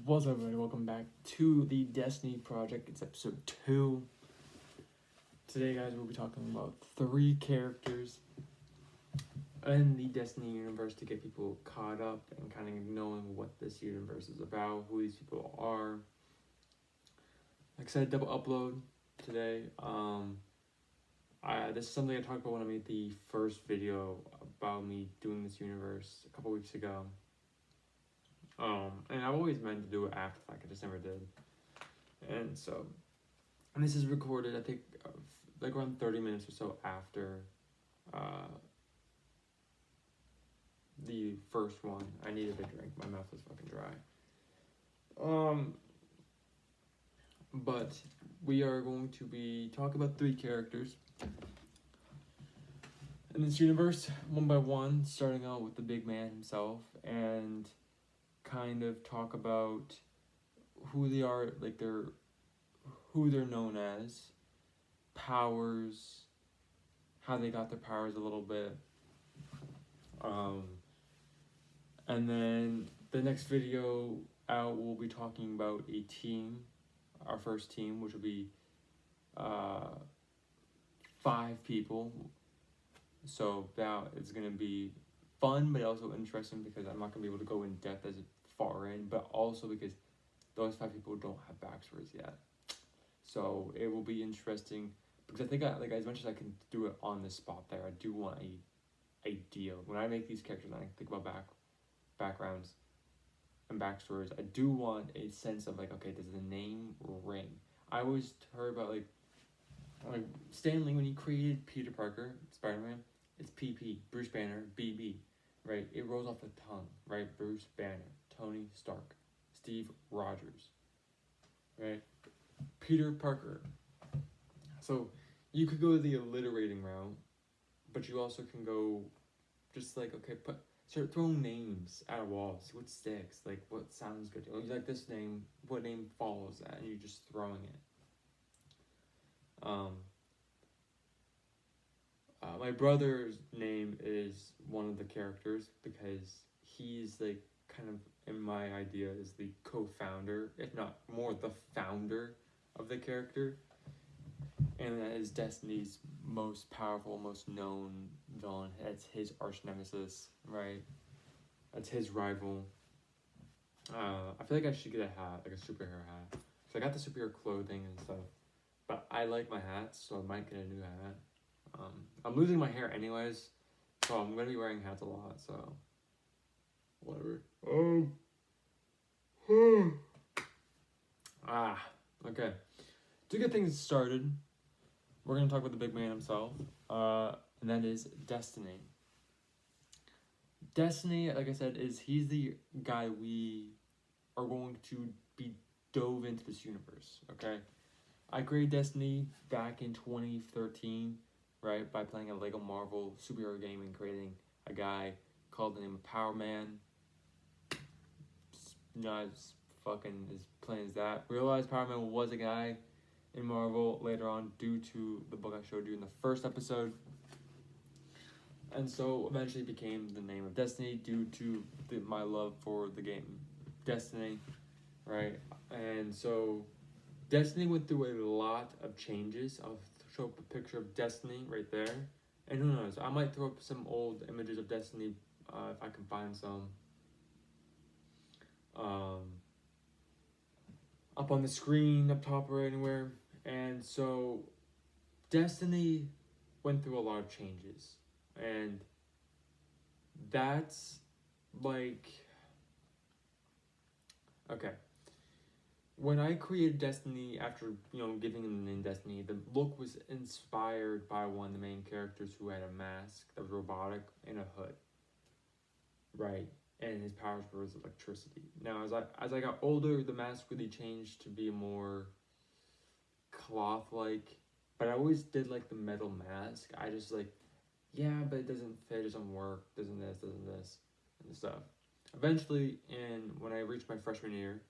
What's up, everybody? Welcome back to the Destiny Project. It's episode 2. Today, guys, we'll be talking about 3 characters in the Destiny universe to get people caught up and kind of knowing what this universe is about, who these people are. Like I said, double upload today. This is something I talked about when I made the first video about me doing this universe a couple weeks ago. And I've always meant to do it after the fact, I just never did. And this is recorded, I think, like around 30 minutes or so after the first one. I needed a drink, my mouth was fucking dry. But we are going to be talking about 3 characters in this universe, one by one, starting out with the big man himself, and kind of talk about who they are, like who they're known as, powers, how they got their powers a little bit. And then the next video out, we'll be talking about a team, our first team, which will be 5 people. So that is going to be fun, but also interesting because I'm not going to be able to go in depth as far in, but also because those 5 people don't have backstories yet. So it will be interesting because I think, like as much as I can do it on the spot there, I do want a deal. When I make these characters and I think about backgrounds and backstories, I do want a sense of like, okay, does the name ring? I always heard about like Stan Lee when he created Peter Parker, Spider-Man, it's PP, Bruce Banner, BB, right? It rolls off the tongue, right? Bruce Banner, Tony Stark, Steve Rogers, right? Peter Parker. So you could go the alliterating route, but you also can go just like, okay, start throwing names at a wall, see what sticks, like what sounds good. You like this name, what name follows that, and you're just throwing it. My brother's name is one of the characters because he's like kind of, in my idea, is the co-founder, if not more the founder of the character. And that is Destiny's most powerful, most known villain. That's his arch nemesis, right? That's his rival. I feel like I should get a hat, like a superhero hat. So I got the superhero clothing and stuff, but I like my hats, so I might get a new hat. I'm losing my hair anyways, so I'm going to be wearing hats a lot, so whatever. Okay. To get things started, we're going to talk about the big man himself, and that is Destiny. Destiny, like I said, he's the guy we are going to be dove into this universe, okay? I created Destiny back in 2013, right, by playing a Lego Marvel superhero game and creating a guy called the name of Power Man. Not as fucking as plain as that. Realized Power Man was a guy in Marvel later on due to the book I showed you in the first episode. And so eventually became the name of Destiny due to my love for the game Destiny, right? And so Destiny went through a lot of changes. I'll show up a picture of Destiny right there. And who knows, I might throw up some old images of Destiny if I can find some. Up on the screen, up top or anywhere. And so Destiny went through a lot of changes. And that's like, okay. When I created Destiny, after, giving him the name Destiny, the look was inspired by one of the main characters who had a mask that was robotic and a hood, right? And his powers were electricity. Now, as I got older, the mask really changed to be more cloth-like, but I always did like the metal mask. I just like, yeah, but it doesn't fit, it doesn't work, doesn't this, and stuff. Eventually, when I reached my freshman year,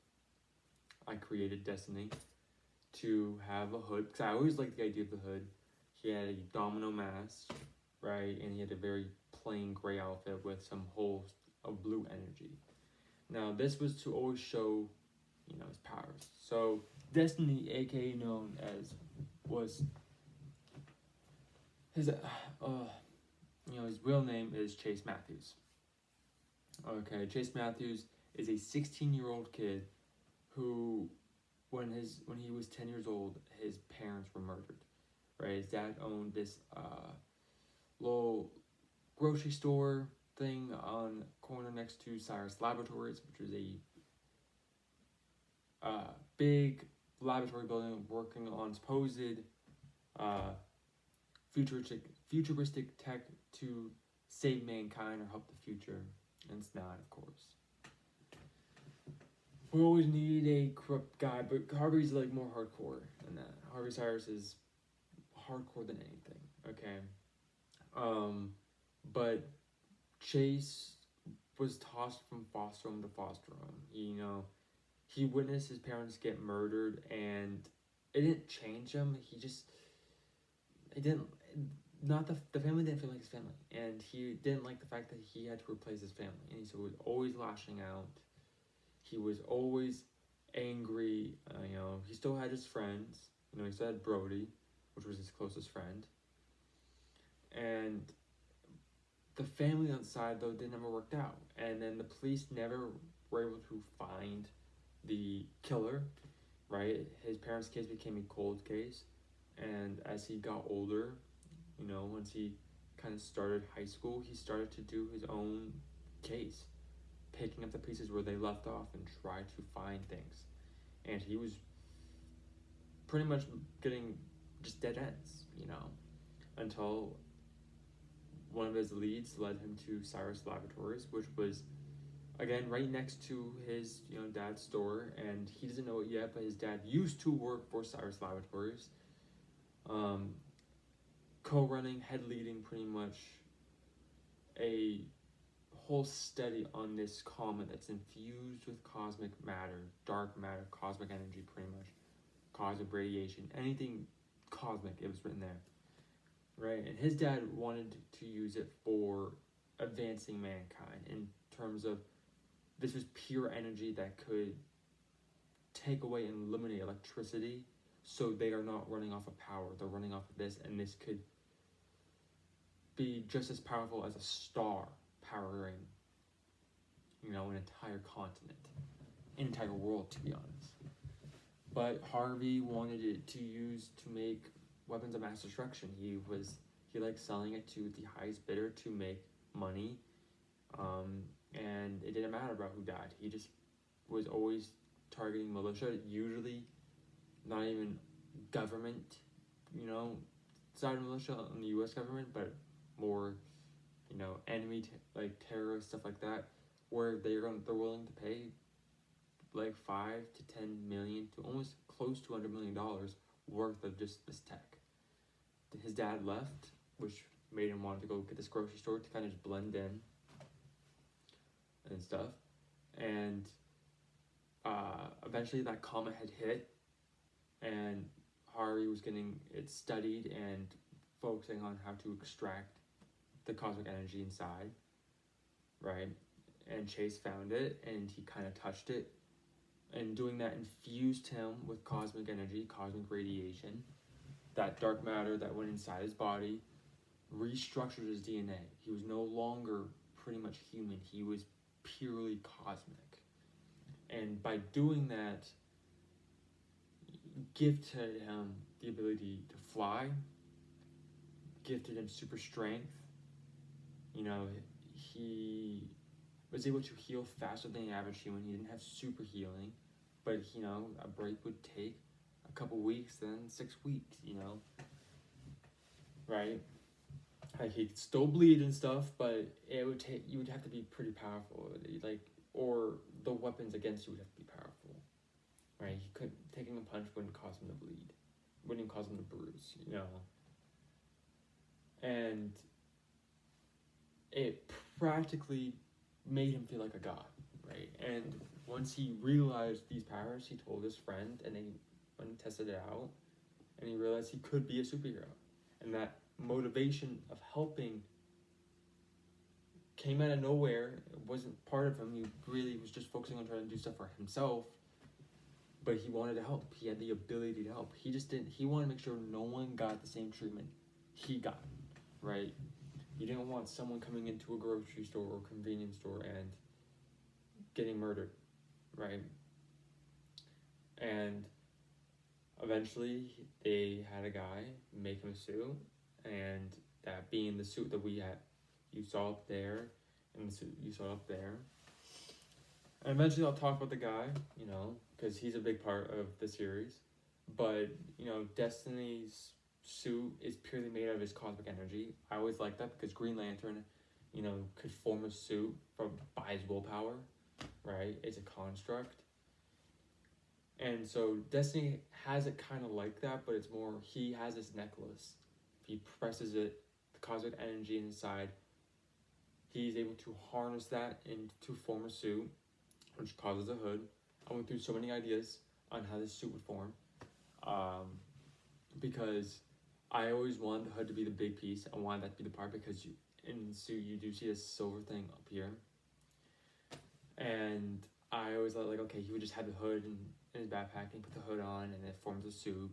I created Destiny to have a hood, because I always liked the idea of the hood. He had a domino mask, right, and he had a very plain gray outfit with some holes of blue energy. Now, this was to always show his powers. So Destiny, aka known as, was his his real name is Chase Matthews. Okay, Chase Matthews is a 16-year-old kid who, when he was 10 years old, his parents were murdered. Right, his dad owned this little grocery store thing on corner next to Cyrus Laboratories, which was a big laboratory building working on supposed futuristic tech to save mankind or help the future, and it's not, of course. We always need a corrupt guy, but Harvey's like more hardcore than that. Harvey Cyrus is hardcore than anything. Okay, but Chase was tossed from foster home to foster home. He witnessed his parents get murdered, and it didn't change him. The family didn't feel like his family, and he didn't like the fact that he had to replace his family, and he was always lashing out. He was always angry. He still had his friends. He still had Brody, which was his closest friend, and the family on the side, though, they never worked out, and then the police never were able to find the killer. Right, his parents' case became a cold case, and as he got older, once he kind of started high school, he started to do his own case, picking up the pieces where they left off and try to find things. And he was pretty much getting just dead ends, until one of his leads led him to Cyrus Laboratories, which was, again, right next to his dad's store, and he doesn't know it yet, but his dad used to work for Cyrus Laboratories, co-running, head leading pretty much a whole study on this comet that's infused with cosmic matter, dark matter, cosmic energy, pretty much, cosmic radiation, anything cosmic, it was written there, right? And his dad wanted to use it for advancing mankind in terms of this was pure energy that could take away and eliminate electricity, so they are not running off of power, they're running off of this, and this could be just as powerful as a star powering an entire continent, an entire world, to be honest. But Harvey wanted it to use to make weapons of mass destruction. He liked selling it to the highest bidder to make money, and it didn't matter about who died. He just was always targeting militia, usually not even government, side of militia on the U.S. government, but more, enemy like terrorists, stuff like that, where they're willing to pay like $5 to $10 million to almost close to $100 million worth of just this tech. His dad left, which made him want to go get this grocery store to kind of just blend in and stuff. And eventually that comet had hit, and Harvey was getting it studied and focusing on how to extract the cosmic energy inside, right? And Chase found it, and he kind of touched it, and doing that infused him with cosmic energy, cosmic radiation, that dark matter that went inside his body, restructured his DNA. He was no longer pretty much human. He was purely cosmic. And by doing that, gifted him the ability to fly, gifted him super strength. He was able to heal faster than the average human. He didn't have super healing, but a break would take a couple weeks, then 6 weeks, right? Like, he'd still bleed and stuff, but you would have to be pretty powerful, or the weapons against you would have to be powerful, right? He couldn't, taking a punch wouldn't cause him to bleed, wouldn't cause him to bruise, and it practically made him feel like a god, right? And once he realized these powers, he told his friend, and they went and tested it out, and he realized he could be a superhero. And that motivation of helping came out of nowhere. It wasn't part of him. He really was just focusing on trying to do stuff for himself. but he wanted to help. He had the ability to help. He just didn't. He wanted to make sure no one got the same treatment he got, right? You didn't want someone coming into a grocery store or convenience store and getting murdered, right? And eventually, they had a guy make him a suit, and that being the suit that you saw up there, and the suit you saw up there. And eventually, I'll talk about the guy, because he's a big part of the series. But Destiny's suit is purely made out of his cosmic energy. I always like that because Green Lantern, could form a suit by his willpower, right? It's a construct. And so Destiny has it kind of like that, but it's more, he has this necklace. If he presses it, the cosmic energy inside, he's able to harness that into form a suit, which causes a hood. I went through so many ideas on how this suit would form, because I always wanted the hood to be the big piece. I wanted that to be the part because in the suit you do see this silver thing up here, and I always thought okay, he would just have the hood in his backpack and put the hood on and it forms a suit.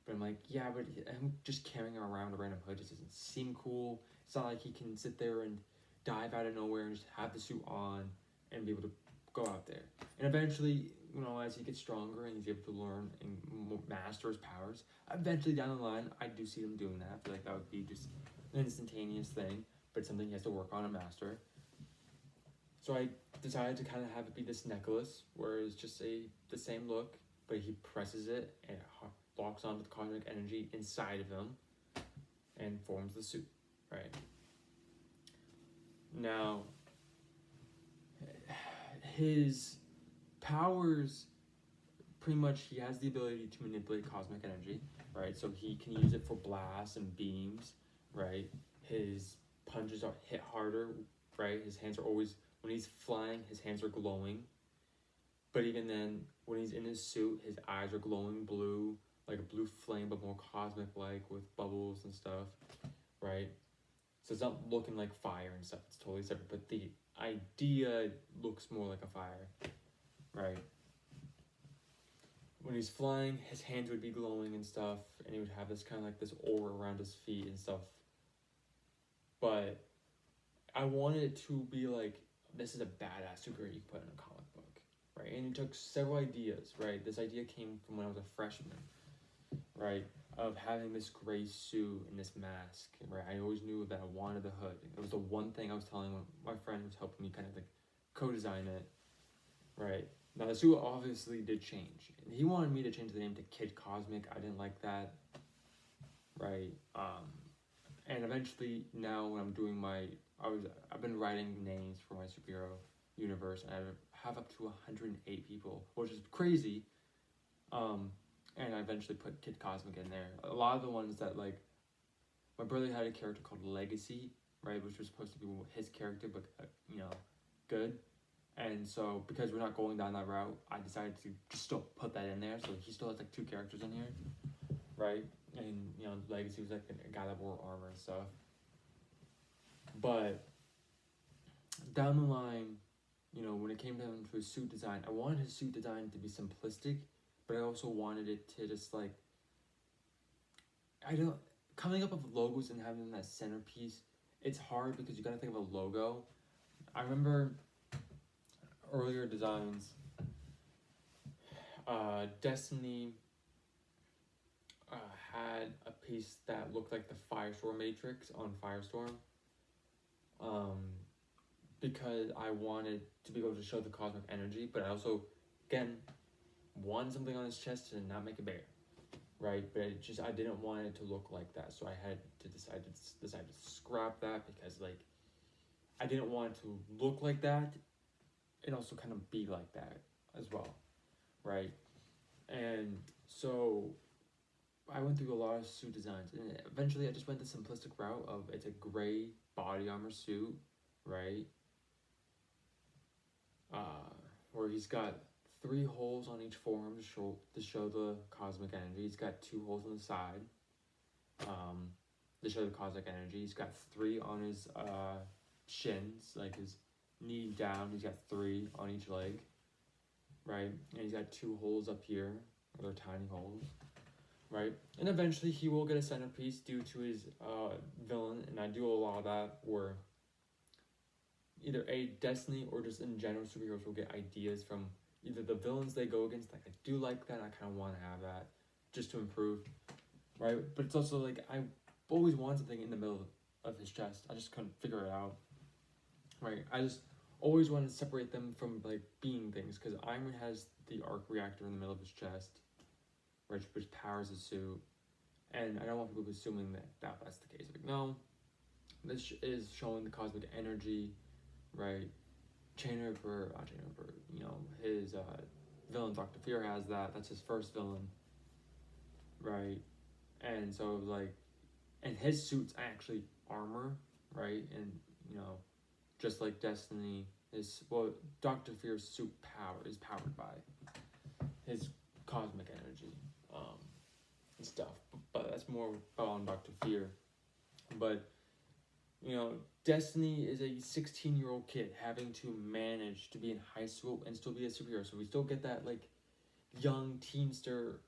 But I'm like, yeah, but him just carrying around a random hood just doesn't seem cool. It's not like he can sit there and dive out of nowhere and just have the suit on and be able to go out there. And eventually, as he gets stronger and he's able to learn and master his powers, eventually down the line, I do see him doing that. I feel like that would be just an instantaneous thing, but something he has to work on and master. So I decided to kind of have it be this necklace, where it's just the same look, but he presses it and it locks onto the cosmic energy inside of him and forms the suit, right? Now, his powers, pretty much he has the ability to manipulate cosmic energy, right? So he can use it for blasts and beams, right? His punches are hit harder, right? His hands are always, when he's flying, his hands are glowing. But even then, when he's in his suit, his eyes are glowing blue, like a blue flame, but more cosmic-like with bubbles and stuff, right? So it's not looking like fire and stuff. It's totally separate. But the idea looks more like a fire, right? When he's flying, his hands would be glowing and stuff, and he would have this kind of like this aura around his feet and stuff. But I wanted it to be like, this is a badass superhero you put in a comic book, right? And it took several ideas, right? This idea came from when I was a freshman, right? Of having this gray suit and this mask, right? I always knew that I wanted the hood. It was the one thing I was telling my friend was helping me kind of like co-design it, right? Now the suit obviously did change. And he wanted me to change the name to Kid Cosmic. I didn't like that, right? And eventually now when I'm doing I've been writing names for my superhero universe, and I have up to 108 people, which is crazy. And I eventually put Kid Cosmic in there. A lot of the ones that, like, my brother had a character called Legacy, right, which was supposed to be his character, but, good. And so, because we're not going down that route, I decided to just still put that in there. So he still has, like, 2 characters in here, right? And, Legacy was, like, a guy that wore armor and stuff. But down the line, when it came down to his suit design, I wanted his suit design to be simplistic, but I also wanted it to just like, coming up with logos and having that centerpiece, it's hard because you gotta think of a logo. I remember earlier designs, Destiny had a piece that looked like the Firestorm Matrix on Firestorm, because I wanted to be able to show the cosmic energy, but I also, again, wanted something on his chest and not make it bigger, right? But I didn't want it to look like that, so I had to decide to scrap that, because like I didn't want it to look like that and also kind of be like that as well, right? And so I went through a lot of suit designs, and eventually I just went the simplistic route of it's a gray body armor suit, right? Where he's got 3 holes on each forearm to show the cosmic energy. He's got 2 holes on the side, to show the cosmic energy. He's got 3 on his shins, like his knee down. He's got 3 on each leg, right? And he's got 2 holes up here, they're tiny holes, right? And eventually he will get a centerpiece due to his villain, and I do a lot of that where either Destiny or just in general superheroes will get ideas from either the villains they go against, like I do like that, I kind of want to have that just to improve, right? But it's also like I always wanted something in the middle of his chest, I just couldn't figure it out, right? I just always wanted to separate them from like being things, because Iron Man has the arc reactor in the middle of his chest, which powers his suit, and I don't want people assuming that's the case. Like, no, this is showing the cosmic energy, right? Chainripper, not Chainripper, his villain Dr. Fear has that. That's his first villain, right? And so like, and his suit's actually armor, right? And just like Destiny, Dr. Fear's suit is powered by his cosmic energy, and stuff. But that's more on Dr. Fear. But Destiny is a 16-year-old kid having to manage to be in high school and still be a superhero. So we still get that like young teenster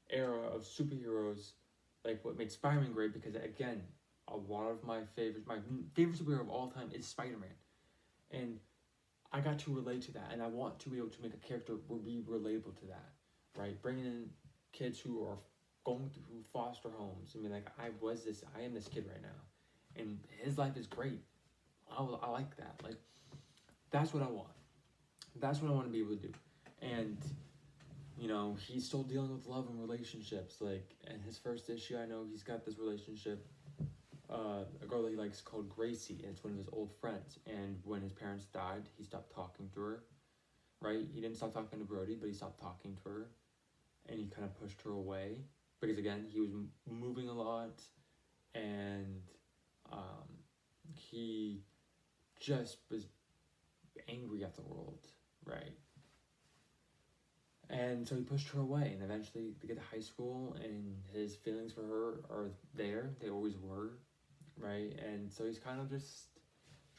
era of superheroes, like what made Spider-Man great, because again, a lot of my favorite superhero of all time is Spider-Man. And I got to relate to that, and I want to be able to make a character be relatable to that, right? Bringing in kids who are going through foster homes and be like, I am this kid right now, and his life is great. I like that. Like, that's what I want. That's what I want to be able to do. And he's still dealing with love and relationships. Like, in his first issue, I know he's got this relationship, a girl that he likes called Gracie, and it's one of his old friends. And when his parents died, he stopped talking to her, right? He didn't stop talking to Brody, but he stopped talking to her, and he kind of pushed her away because, again, he was moving a lot, and he just was angry at the world, right? And so he pushed her away, and eventually they get to high school, and his feelings for her are there. They always were, right? And so he's kind of just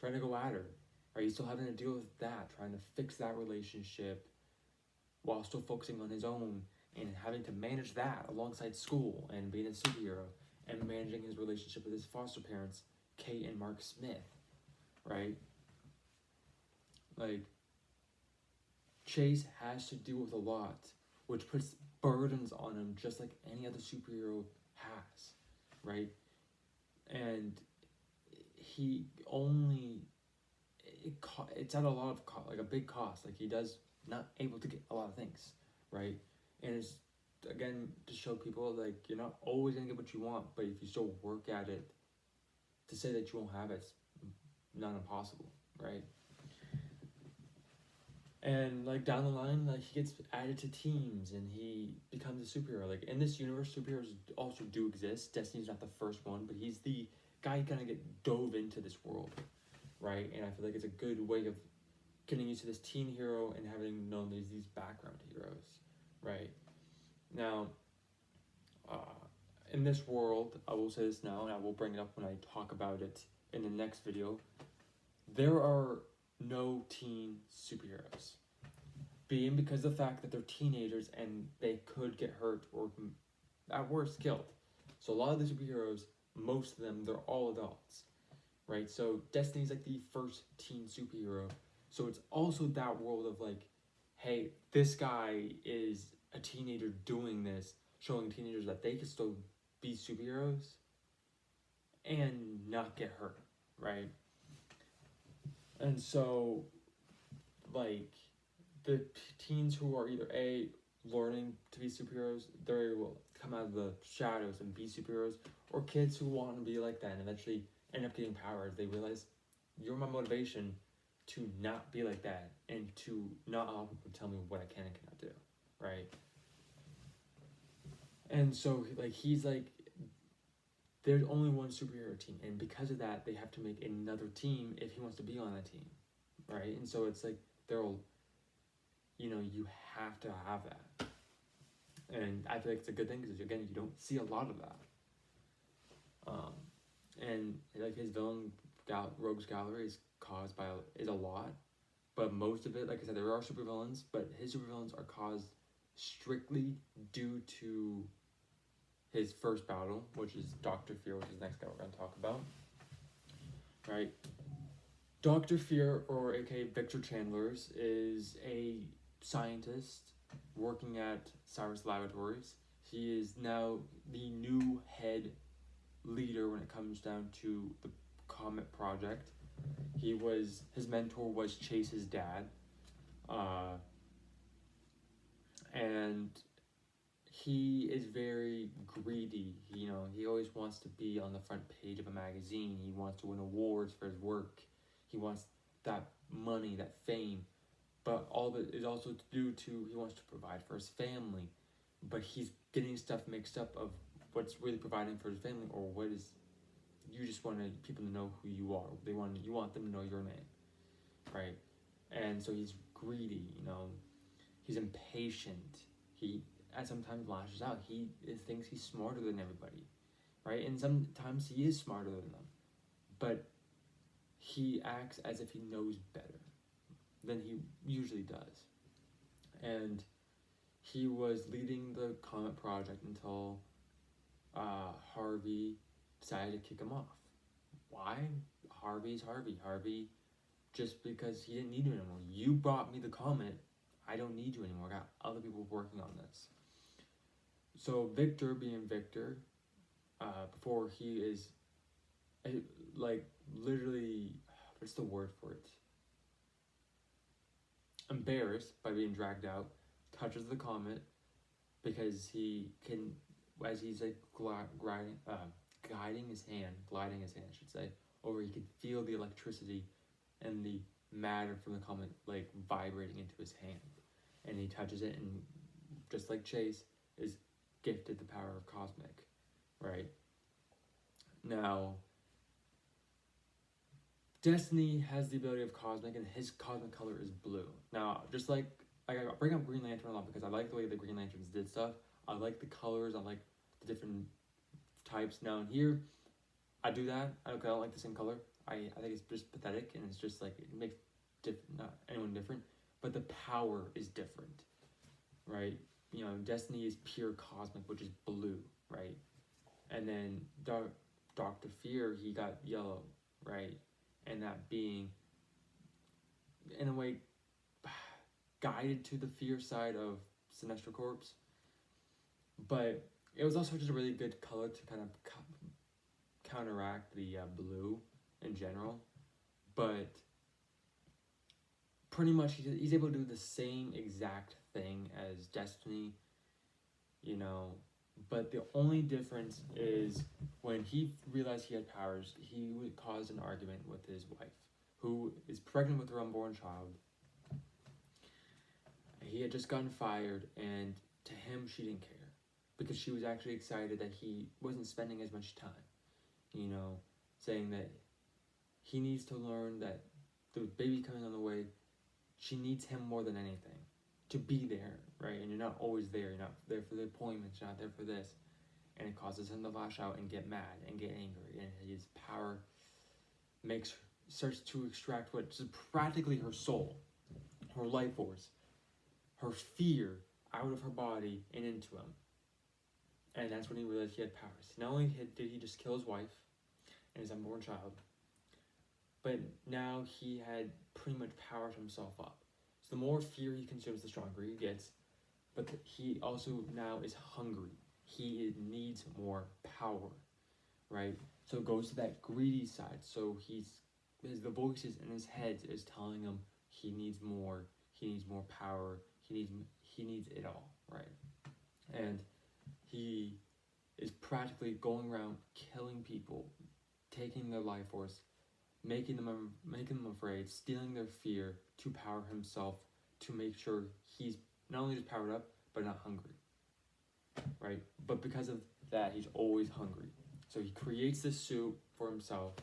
trying to go at her, right? He's still having to deal with that, trying to fix that relationship while still focusing on his own, and having to manage that alongside school and being a superhero, and managing his relationship with his foster parents, Kate and Mark Smith, right? Like, Chase has to deal with a lot, which puts burdens on him just like any other superhero has, right? And it's at a lot of like a big cost. Like, he does not able to get a lot of things, right? And it's, again, to show people like you're not always gonna get what you want, but if you still work at it, to say that you won't have it's not impossible, right? And like down the line, like he gets added to teams and he becomes a superhero. Like, in this universe, superheroes also do exist. Destiny's not the first one, but he's the guy who kind of get dove into this world, right? And I feel like it's a good way of getting used to this teen hero and having known these background heroes, right? Now, in this world, I will say this now, and I will bring it up when I talk about it in the next video. There are no teen superheroes, being because of the fact that they're teenagers and they could get hurt or at worst killed. So a lot of the superheroes, most of them, they're all adults, right? So Destiny's like the first teen superhero, so it's also that world of like, hey, this guy is a teenager doing this, showing teenagers that they can still be superheroes and not get hurt, right? And so, like, the teens who are either learning to be superheroes, they will come out of the shadows and be superheroes, or kids who want to be like that and eventually end up getting powers. They realize, you're my motivation to not be like that and to not allow people to tell me what I can and cannot do, right? And so, like, he's like, there's only one superhero team, and because of that, they have to make another team if he wants to be on that team, right? And so it's like, you have to have that. And I feel like it's a good thing, because again, you don't see a lot of that. And like his villain Rogues Gallery is a lot, but most of it, like I said, there are supervillains, but his supervillains are caused strictly due to his first battle, which is Dr. Fear, which is the next guy we're going to talk about. Right? Dr. Fear, or aka Victor Chandlers, is a scientist working at Cyrus Laboratories. He is now the new head leader when it comes down to the Comet Project. His mentor was Chase's dad. And he is very greedy. He always wants to be on the front page of a magazine. He wants to win awards for his work. He wants that money, that fame. But all that is also due to he wants to provide for his family. But he's getting stuff mixed up of what's really providing for his family, or what is you just want people to know who you are. You want them to know your name, right? And so he's greedy. He's impatient. He sometimes lashes out. He thinks he's smarter than everybody, right? And sometimes he is smarter than them, but he acts as if he knows better than he usually does. And he was leading the Comet Project until Harvey decided to kick him off. Why? Harvey's Harvey. Harvey, just because he didn't need you anymore. You brought me the Comet. I don't need you anymore. I got other people working on this. So Victor, being Victor, before he is, literally, what's the word for it? Embarrassed by being dragged out, touches the Comet, because he can, as he's gliding his hand, I should say, over, he can feel the electricity and the matter from the Comet vibrating into his hand, and he touches it, and just like Chase, is gifted the power of Cosmic, right? Now, Destiny has the ability of Cosmic, and his Cosmic color is blue. Now, just I bring up Green Lantern a lot because I like the way the Green Lanterns did stuff. I like the colors. I like the different types. Now, in here, I do that. I don't like the same color. I think it's just pathetic, and it's just it makes not anyone different. But the power is different, right? Destiny is pure Cosmic, which is blue, right? And then Dr. Fear, he got yellow, right? And that being, in a way, guided to the fear side of Sinestro Corps. But it was also just a really good color to kind of counteract the blue in general. But pretty much he's able to do the same exact thing as Destiny, but the only difference is when he realized he had powers, he would cause an argument with his wife, who is pregnant with her unborn child. He had just gotten fired, and to him, she didn't care, because she was actually excited that he wasn't spending as much time, saying that he needs to learn that the baby coming on the way, she needs him more than anything to be there, right? And you're not always there. You're not there for the appointments. You're not there for this. And it causes him to lash out and get mad and get angry. And his power starts to extract what's practically her soul, her life force, her fear out of her body and into him. And that's when he realized he had powers. Not only did he just kill his wife and his unborn child, but now he had pretty much powered himself up. So the more fear he consumes, the stronger he gets. But he also now is hungry. He needs more power, right? So it goes to that greedy side. So the voices in his head is telling him he needs more. He needs more power. He needs it all, right? And he is practically going around killing people, taking their life force, making them afraid, stealing their fear to power himself, to make sure he's not only just powered up, but not hungry, right? But because of that, he's always hungry. So he creates this suit for himself,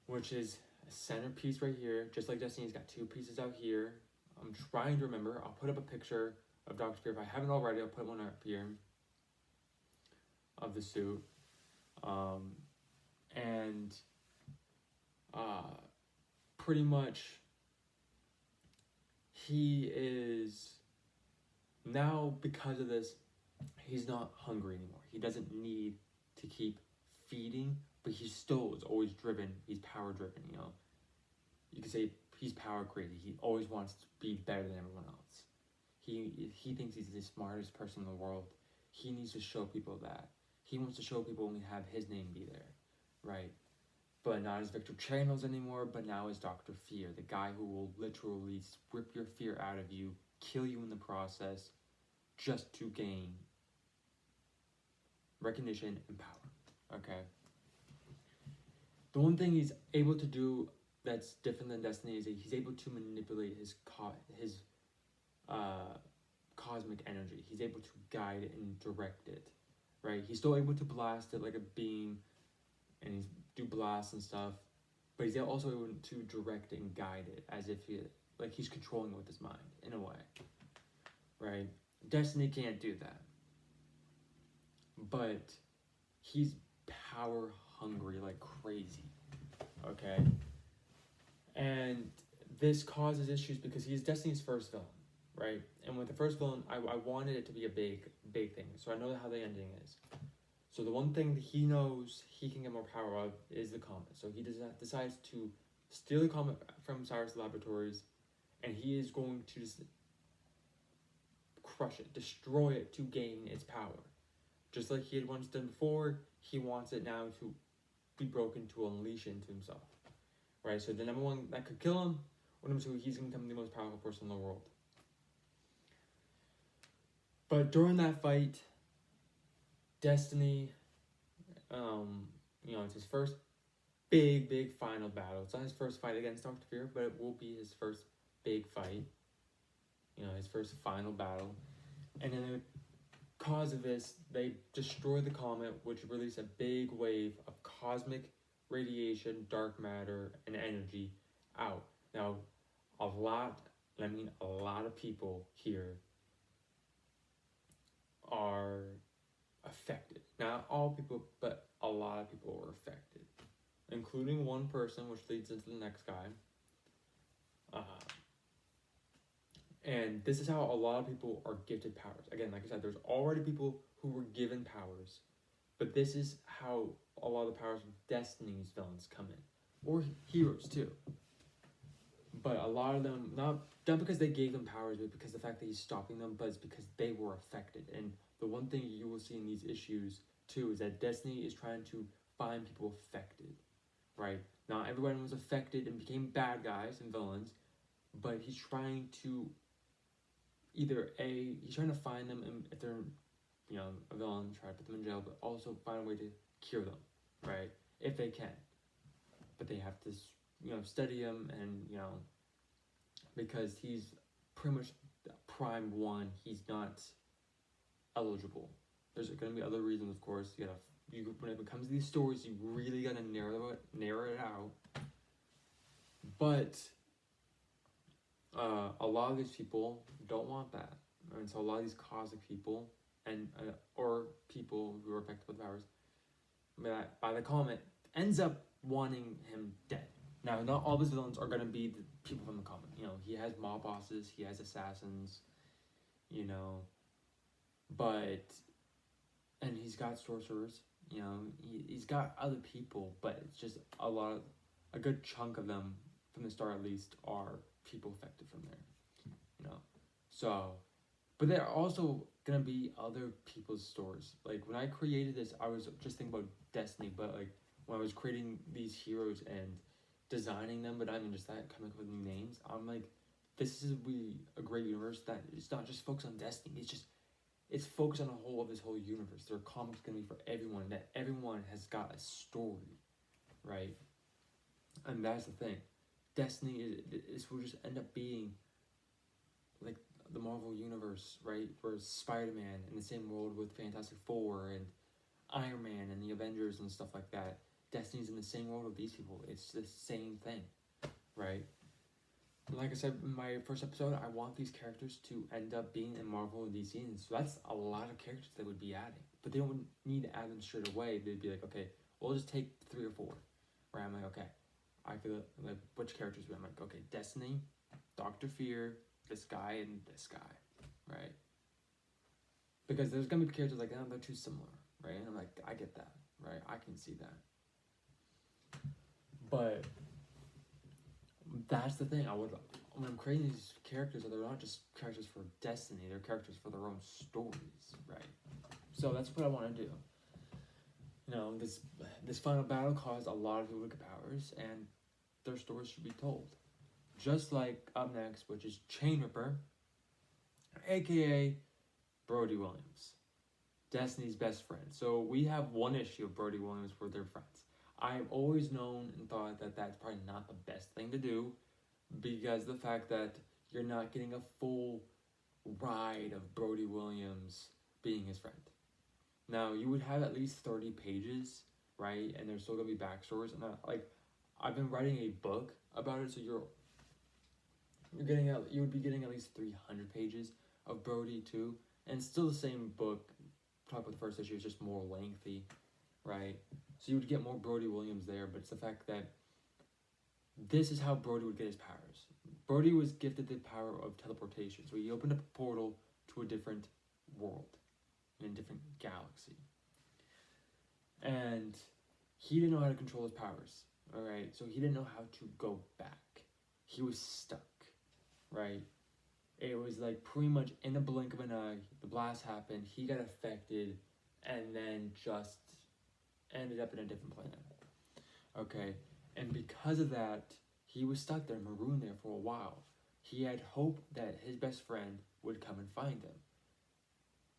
which is a centerpiece right here, just like Destiny's got two pieces out here. I'm trying to remember. I'll put up a picture of Dr. Fear. If I haven't already, I'll put one up here of the suit. And pretty much he is now, because of this, he's not hungry anymore. He doesn't need to keep feeding, but he still is always driven. He's power driven, you know. You could say he's power crazy. He always wants to be better than everyone else. He thinks he's the smartest person in the world. He needs to show people that. He wants to show people and have his name be there, right? But not as Victor Channels anymore, but now as Dr. Fear, the guy who will literally rip your fear out of you, kill you in the process, just to gain recognition and power, okay? The one thing he's able to do that's different than Destiny is that he's able to manipulate his cosmic energy. He's able to guide it and direct it, right? He's still able to blast it like a beam, and he's do blasts and stuff, but he's also able to direct it and guide it as if he's controlling it with his mind in a way, right? Destiny can't do that, but he's power hungry like crazy, okay? And this causes issues because he's Destiny's first villain, right? And with the first villain, I wanted it to be a big thing, so I know how the ending is. So the one thing that he knows he can get more power of is the comet. So he decides to steal the comet from Cyrus Laboratories, and he is going to just crush it, destroy it to gain its power. Just like he had once done before, he wants it now to be broken to unleash it into himself. Right, so the number one that could kill him, or number two, he's going to become the most powerful person in the world. But during that fight, Destiny, it's his first big final battle. It's not his first fight against Dr. Fear, but it will be his first big fight. His first final battle. And then because of this, they destroy the comet, which released a big wave of cosmic radiation, dark matter, and energy out. Now, a lot of people here are affected. Not all people, but a lot of people were affected, including one person, which leads into the next guy. And this is how a lot of people are gifted powers. Again, like I said, there's already people who were given powers, but this is how a lot of the powers of Destiny's villains come in, or heroes too. But a lot of them, not because they gave them powers, but because the fact that he's stopping them, but it's because they were affected. And the one thing you will see in these issues too is that Destiny is trying to find people affected, right? Not everyone was affected and became bad guys and villains, but he's trying to he's trying to find them, and if they're, a villain, try to put them in jail, but also find a way to cure them, right? If they can. But they have to, study him, and, because he's pretty much prime one, he's not eligible. There's going to be other reasons, of course. When it comes to these stories, you really got to narrow it out. But a lot of these people don't want that, and so a lot of these cosmic people and or people who are affected with powers by the comet ends up wanting him dead. Now, not all his villains are gonna be the people from the comet. He has mob bosses, he has assassins, and he's got sorcerers. He's got other people, but it's just a good chunk of them from the start at least are people affected from there. So, but there are also gonna be other people's stories. Like when I created this, I was just thinking about Destiny, but like when I was creating these heroes and designing them, but not even just that, coming up with new names, I'm like, this is a great universe that it's not just focused on Destiny. It's focused on this whole universe. There are comics gonna be for everyone. That everyone has got a story, right? And that's the thing. Destiny is will just end up being like the Marvel universe, right? Where Spider-Man in the same world with Fantastic Four and Iron Man and the Avengers and stuff like that. Destiny's in the same world with these people. It's the same thing, right? Like I said in my first episode, I want these characters to end up being in Marvel and DC, and so that's a lot of characters they would be adding. But they don't need to add them straight away. They'd be like, okay, we'll just take 3 or 4. Right? I'm like, okay. I feel like which characters? I'm like, okay, Destiny, Dr. Fear, this guy and this guy, right? Because there's gonna be characters like, oh, they're too similar, right? And I'm like, I get that, right? I can see that. But that's the thing. When I'm creating these characters, they're not just characters for Destiny, they're characters for their own stories, right? So that's what I want to do. You know, this final battle caused a lot of people to get powers, and their stories should be told. Just like up next, which is Chainripper, aka Brody Williams, Destiny's best friend. So we have one issue of Brody Williams where they're friends. I've always known and thought that that's probably not the best thing to do, because the fact that you're not getting a full ride of Brody Williams being his friend. Now, you would have at least 30 pages, right? And there's still going to be backstories. And I've been writing a book about it, so you would be getting at least 300 pages of Brody too. And still the same book, talk about the first issue, is just more lengthy, right? So you would get more Brody Williams there, but it's the fact that this is how Brody would get his powers. Brody was gifted the power of teleportation, so he opened up a portal to a different world, in a different galaxy. And he didn't know how to control his powers, alright? So he didn't know how to go back. He was stuck, right? It was like pretty much in a blink of an eye, the blast happened, he got affected, and then just ended up in a different planet. Okay, and because of that, he was stuck there, marooned there for a while. He had hope that his best friend would come and find him.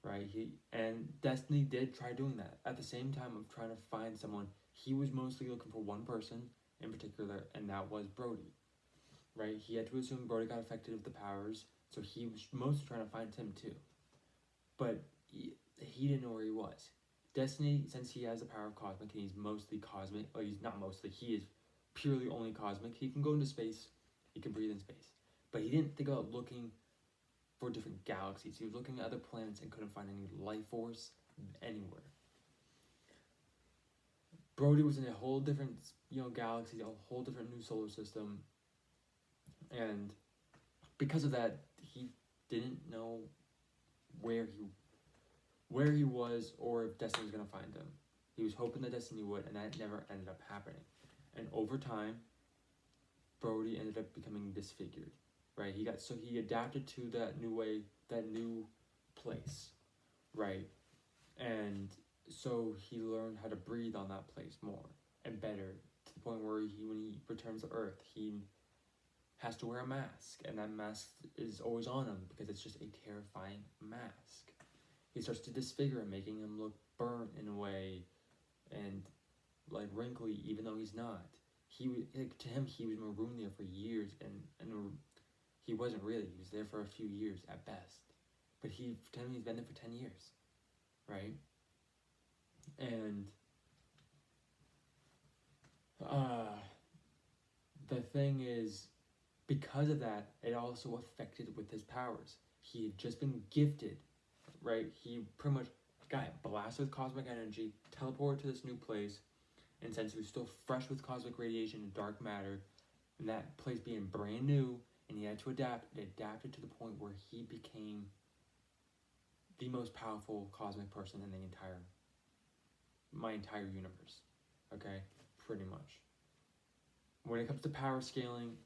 Right? And Destiny did try doing that. At the same time of trying to find someone, he was mostly looking for one person in particular, and that was Brody. Right? He had to assume Brody got affected with the powers, so he was mostly trying to find him too. But he didn't know where he was. Destiny, since he has the power of cosmic, and he's mostly cosmic, well, he's not mostly, he is purely only cosmic. He can go into space, he can breathe in space. But he didn't think about looking for different galaxies. He was looking at other planets and couldn't find any life force anywhere. Brody was in a whole different, galaxy, a whole different new solar system. And because of that, he didn't know where he was or if Destiny was going to find him. He was hoping that Destiny would, and that never ended up happening. And over time, Brody ended up becoming disfigured, right? He adapted to that new place, right? And so he learned how to breathe on that place more and better, to the point where when he returns to Earth, he has to wear a mask, and that mask is always on him because it's just a terrifying mask. He starts to disfigure him, making him look burnt in a way, and like wrinkly, even though he's not. To him, he was marooned there for years, and he wasn't really. He was there for a few years at best, but to him, he's been there for 10 years, right? And the thing is, because of that, it also affected with his powers. He had just been gifted, right? He pretty much got blasted with cosmic energy, teleported to this new place, and since he was still fresh with cosmic radiation and dark matter, and that place being brand new, and he had to adapt, it adapted to the point where he became the most powerful cosmic person in my entire universe. Okay? Pretty much. When it comes to power scaling,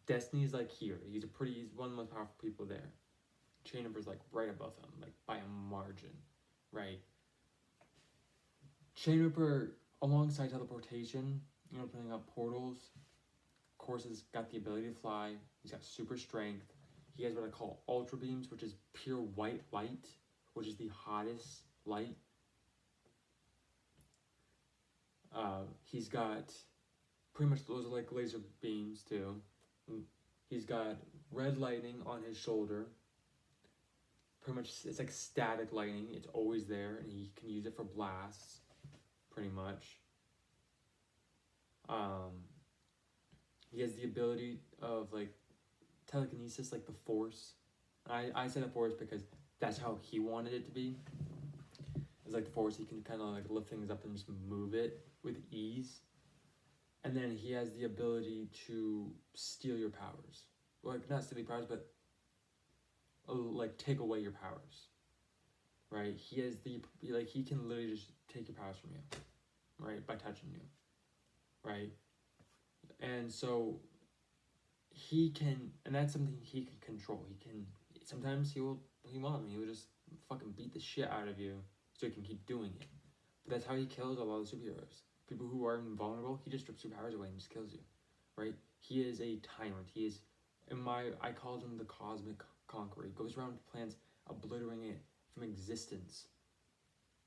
Destiny's like here. He's one of the most powerful people there. Chainripper's like right above him, like by a margin, right? Chainripper, alongside teleportation, opening up portals, of course, has got the ability to fly. He's got super strength. He has what I call ultra beams, which is pure white light, which is the hottest light. He's got pretty much those are like laser beams too. He's got red lightning on his shoulder. Pretty much, it's like static lightning. It's always there, and he can use it for blasts, pretty much. He has the ability of like telekinesis, like the Force. I say the Force because that's how he wanted it to be. It's like the Force. He can kind of like lift things up and just move it with ease. And then he has the ability to steal your powers. Like, not steal your powers, but like take away your powers, right? He has the like he can literally just take your powers from you, right, by touching you, right? And so he can, and that's something he can control. He can sometimes he will just fucking beat the shit out of you so he can keep doing it. But that's how he kills a lot of superheroes. People who are invulnerable, he just strips your powers away and just kills you, right? He is a tyrant. He is, I called him the cosmic conqueror. He goes around planets, obliterating it from existence,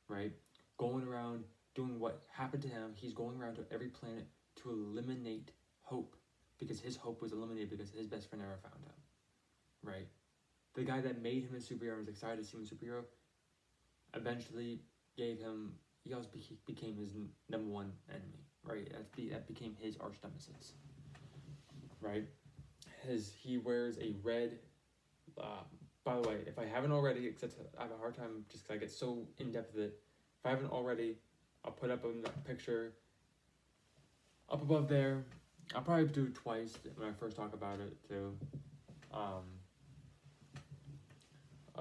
right? Going around doing what happened to him. He's going around to every planet to eliminate hope, because his hope was eliminated because his best friend never found him, right? The guy that made him a superhero and was excited to see him a superhero eventually he also became his number one enemy, right? That became his arch nemesis, right? He wears a red, by the way, if I haven't already, except I have a hard time just because I get so in depth with it, if I haven't already, I'll put up a picture up above there. I'll probably do it twice when I first talk about it too. I'll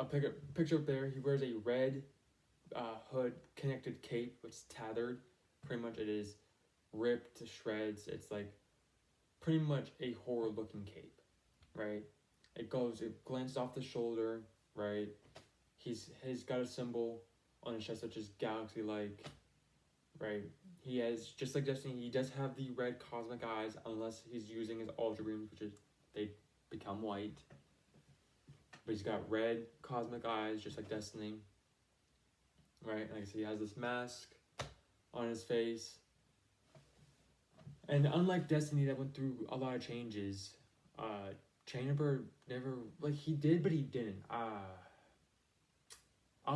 pick a picture up there. He wears a red hood connected cape, which is tethered. Pretty much it is ripped to shreds. It's like pretty much a horror looking cape, right? It glances off the shoulder, right? He's got a symbol on his chest which is galaxy like, right? He has, just like Destiny, he does have the red cosmic eyes unless he's using his ultra beams, which is they become white. But he's got red cosmic eyes just like Destiny, right? Like I said, he has this mask on his face. And unlike Destiny that went through a lot of changes, Chainripper never, like he did, but he didn't. I'll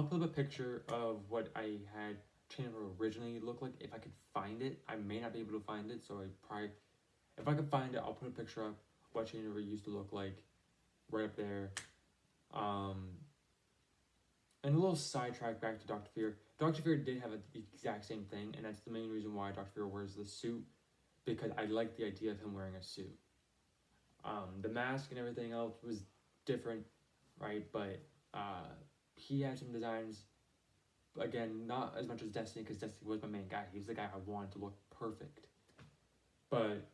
put up a picture of what I had Chainripper originally look like if I could find it. I may not be able to find it, so if I could find it, I'll put a picture of what Chainripper used to look like right up there. And a little sidetrack back to Dr. Fear. Dr. Fear did have the exact same thing, and that's the main reason why Dr. Fear wears the suit, because I like the idea of him wearing a suit. The mask and everything else was different, right? But he had some designs, again, not as much as Destiny, because Destiny was my main guy. He was the guy I wanted to look perfect. But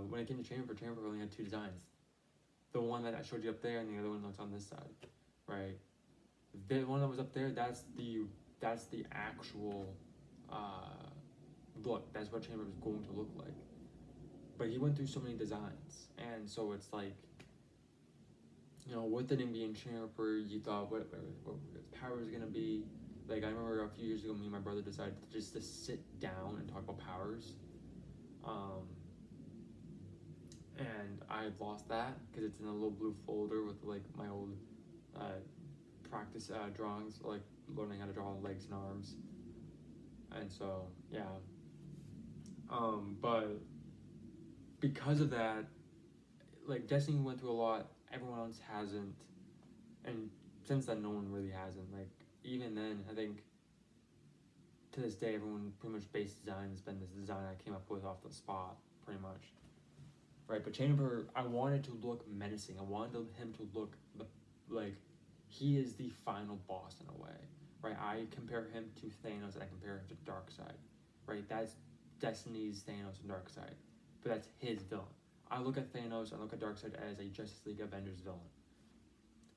when it came to Chainripper only had two designs. The one that I showed you up there, and the other one that's on this side, right? The one that was up there, that's the actual look. That's what Chainripper was going to look like. But he went through so many designs, and so it's like, you know, with the name being Chainripper, you thought what his power was gonna be. Like I remember a few years ago, me and my brother decided to sit down and talk about powers. And I lost that because it's in a little blue folder with like my old practice drawings, like learning how to draw legs and arms. And so yeah, but because of that, like Destiny went through a lot, everyone else hasn't, and since then no one really hasn't. Like even then, I think to this day everyone pretty much base design has been this design I came up with off the spot, pretty much. Right, but Chainripper, I wanted to look menacing. I wanted him to look like he is the final boss in a way, right? I compare him to Thanos, and I compare him to Darkseid, right? That's Destiny's Thanos and Darkseid, but that's his villain. I look at Thanos, I look at Darkseid as a Justice League Avengers villain,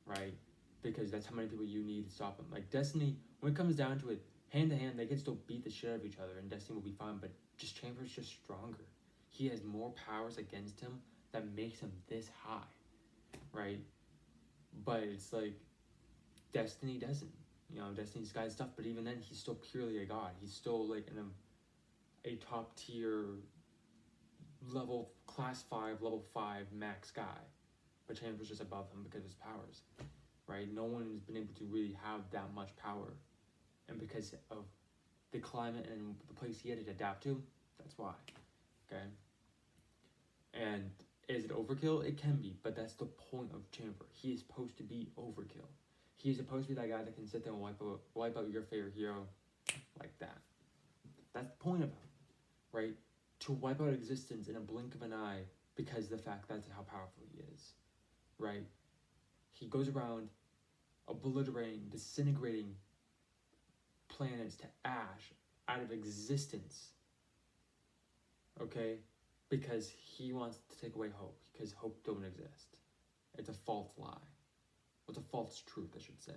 right? Because that's how many people you need to stop him. Like Destiny, when it comes down to it, hand to hand, they can still beat the shit out of each other, and Destiny will be fine. But just Chainripper's just stronger. He has more powers against him that makes him this high, right? But it's like Destiny doesn't. You know, Destiny's got stuff, but even then, he's still purely a god. He's still like in a top tier class 5, level 5 max guy. But Chainripper's just above him because of his powers, right? No one's been able to really have that much power, and because of the climate and the place he had to adapt to, that's why. Okay. And is it overkill? It can be, but that's the point of Chainripper. He is supposed to be overkill. He is supposed to be that guy that can sit there and wipe out your favorite hero like that. That's the point of him, right? To wipe out existence in a blink of an eye because of the fact that's how powerful he is, right? he goes around obliterating, disintegrating planets to ash out of existence. Okay? Because he wants to take away hope, because hope don't exist. It's a false lie. It's a false truth, I should say.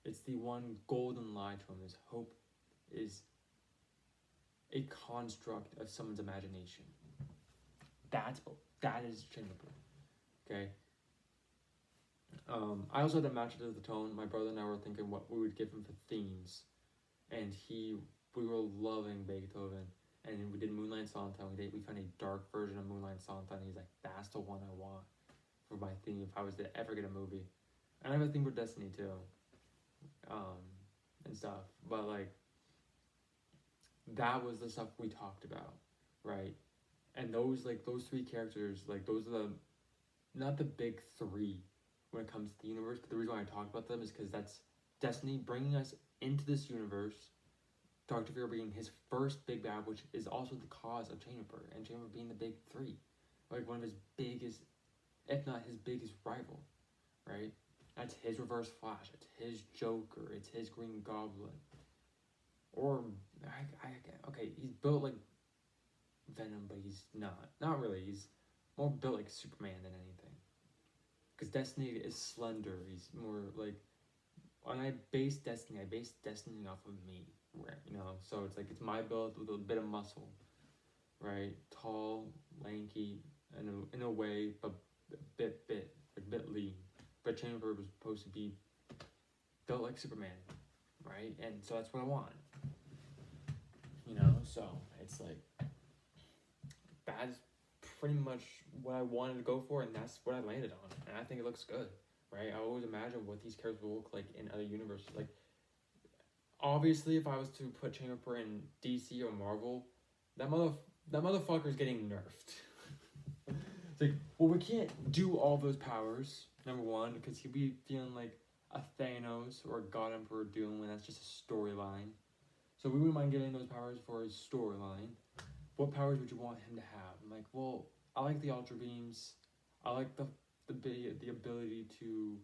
It's the one golden lie to him is hope is a construct of someone's imagination. That is Chainripper. Okay? I also had a match of the tone. My brother and I were thinking what we would give him for themes. And we were loving Beethoven. And we did Moonlight Sonata. We found a dark version of Moonlight Sonata. And he's like, that's the one I want for my theme if I was to ever get a movie. And I have a thing for Destiny too. And stuff. But like, that was the stuff we talked about. Right? And those three characters, like those are not the big three when it comes to the universe, but the reason why I talked about them is because that's Destiny bringing us into this universe, Dr. Fear being his first big bad, which is also the cause of Chainripper, and Chainripper being the big three, like one of his biggest, if not his biggest rival, right? That's his Reverse Flash, it's his Joker, it's his Green Goblin, or, okay, he's built like Venom, but he's not really, he's more built like Superman than anything. Because Destiny is slender. He's more like, when I base Destiny off of me, right? You know, so it's like it's my build with a bit of muscle, right? Tall, lanky, in a way, but a bit lean. But Chainripper was supposed to be built like Superman, right? And so that's what I want. You know, so it's like that's pretty much what I wanted to go for, and that's what I landed on, and I think it looks good, right? I always imagine what these characters will look like in other universes. Like, obviously, if I was to put Chainripper in DC or Marvel, that motherfucker's getting nerfed. It's like, well, we can't do all those powers, number one, because he'd be feeling like a Thanos or a God Emperor Doom, and that's just a storyline. So we wouldn't mind getting those powers for his storyline. What powers would you want him to have? I'm like, well, I like the Ultra Beams. I like the ability to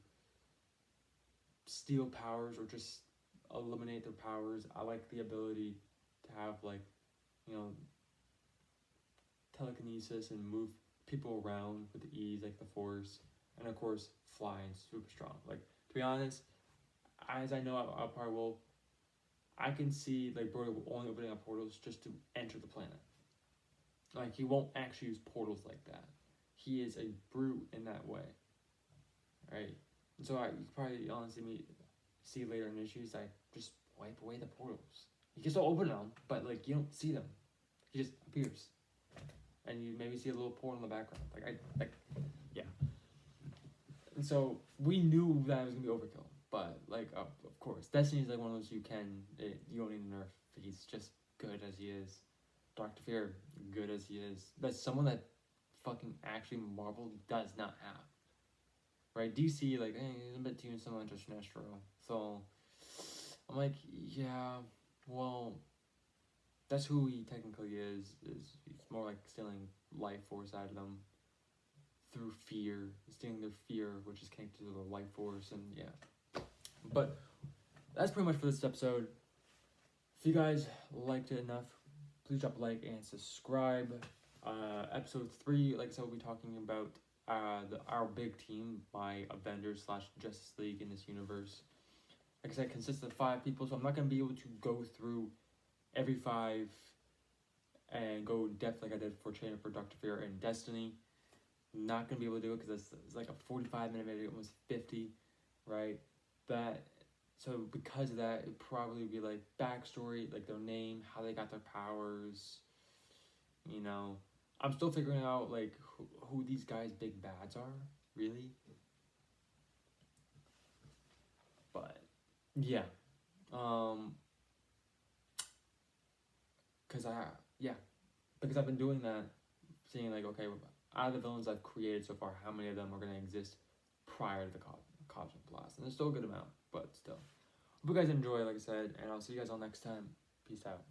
steal powers or just eliminate their powers. I like the ability to have, like, you know, telekinesis and move people around with ease, like the Force. And of course, flying super strong. Like, to be honest, as I know I probably will, I can see like Broly only opening up portals just to enter the planet. Like, he won't actually use portals like that. He is a brute in that way, right? And so you probably honestly see later in issues, I just wipe away the portals. You can still open them, but like you don't see them. He just appears, and you maybe see a little portal in the background. Yeah. And so we knew that it was gonna be overkill, but like of course, Destiny is like one of those you don't need to nerf. He's just good as he is. Dr. Fear, good as he is. That's someone that fucking actually Marvel does not have. Right? DC, like, hey, he's a bit too similar to Sinestro. So, I'm like, yeah, well, that's who he technically is he's more like stealing life force out of them through fear. Stealing their fear, which is connected to the life force, and yeah. But, that's pretty much for this episode. If you guys liked it enough, please drop a like and subscribe. Episode 3, like I said, we'll be talking about our big team, my Avengers/Justice League in this universe. Like I said, it consists of 5 people, so I'm not going to be able to go through every 5 and go in depth like I did for Chainripper, Dr. Fear, and Destiny. Not going to be able to do it because it's like a 45-minute video, almost 50, right? So because of that, it'd probably be like backstory, like their name, how they got their powers, you know. I'm still figuring out like who these guys' big bads are, really. But yeah, because I've been doing that, seeing like, okay, out of the villains I've created so far, how many of them are gonna exist prior to the Cosmic Blast, and there's still a good amount, but still. Hope you guys enjoy, like I said, and I'll see you guys all next time. Peace out.